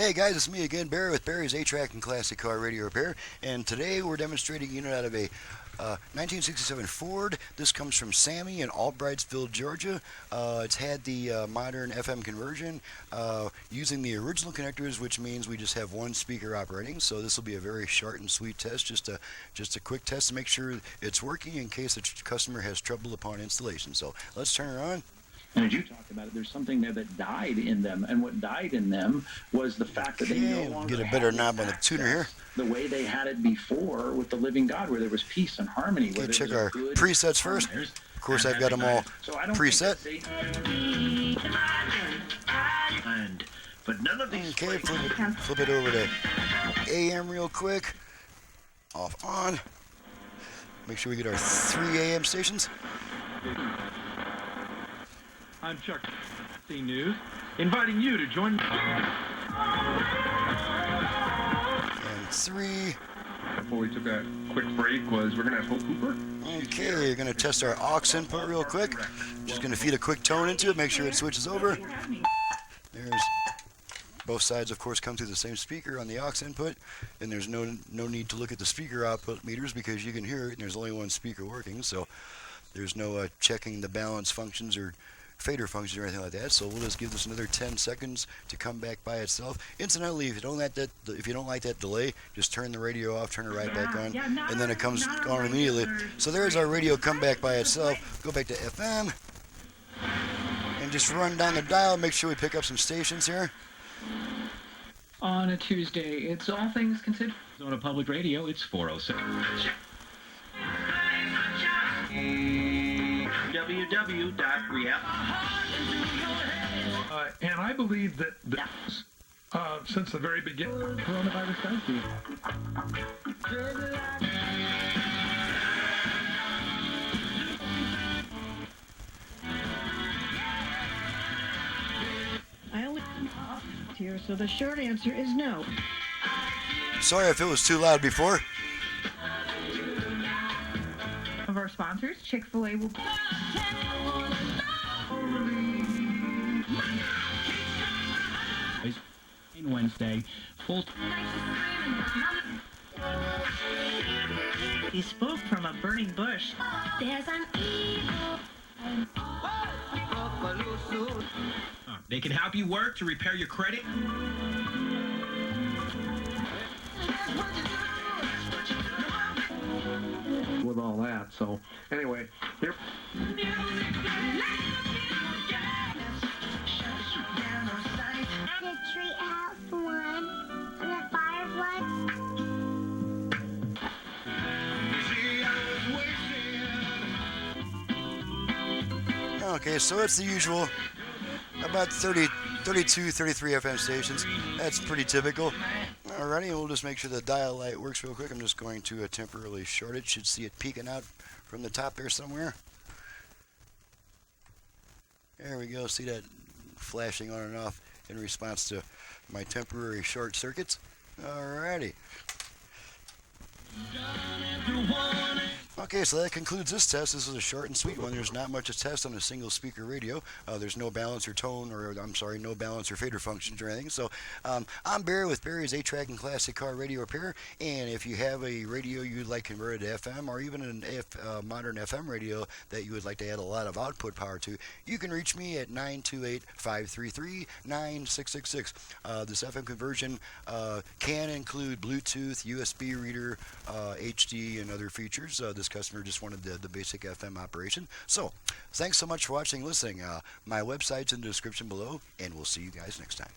Hey guys, it's me again, Barry with Barry's 8-Track and Classic Car Radio Repair, and today we're demonstrating a unit out of a 1967 Ford. This comes from Sammy in Albrightsville, Georgia. It's had the modern FM conversion using the original connectors, which means we just have one speaker operating. So this will be a very short and sweet test, just a quick test to make sure it's working in case the customer has trouble upon installation. So let's turn it on. And as you talked about it, there's something there that died in them, and what died in them was the fact that they no longer get a better knob on the tuner here. The way they had it before with the living God, where there was peace and harmony. Okay, check our presets first. Of course, I've got them all preset. But none of these. Okay, flip it over to AM real quick. Off on. Make sure we get our 3 AM stations. I'm Chuck, C News, inviting you to join. And 3. Before we took a quick break, we're going to have Hope Hooper. Okay, we're going to test our aux input real quick. Just going to feed a quick tone into it, make sure it switches over. There's both sides, of course, come through the same speaker on the aux input, and there's no need to look at the speaker output meters because you can hear it, and there's only one speaker working, so there's no checking the balance functions or fader functions or anything like that. So we'll just give this another 10 seconds to come back by itself. Incidentally, if you don't like that delay, just turn the radio off, turn it right back on, and then it comes on immediately. So there's our radio come back by itself. Go back to FM and just run down the dial. Make sure we pick up some stations here. On a Tuesday, it's All Things Considered. On a public radio, it's 407. www.rehab. And I believe that since the very beginning, Coronavirus does do. I only here, so the short answer is no. Sorry if it was too loud before. Of our sponsors, Chick-fil-A will. Wednesday, full. He spoke from a burning bush. There's an evil. They can help you work to repair your credit. with all that. So anyway, here. The treehouse one and the firefly. Okay, so it's the usual, about 32, 33 FM stations. That's pretty typical. Alrighty, we'll just make sure the dial light works real quick. I'm just going to temporarily short it. Should see it peeking out from the top there somewhere. There we go. See that flashing on and off in response to my temporary short circuits. Alrighty. Okay, so that concludes this test. This is a short and sweet one. There's not much to test on a single speaker radio. There's no balance or tone, or I'm sorry, no balance or fader functions or anything. So I'm Barry with Barry's 8-Track and Classic Car Radio Repair. And if you have a radio you'd like converted to FM, or even a modern FM radio that you would like to add a lot of output power to, you can reach me at 928-533-9666. This FM conversion can include Bluetooth, USB reader, HD, and other features. This customer just wanted the basic FM operation. So, thanks so much for watching and listening. My website's in the description below, and we'll see you guys next time.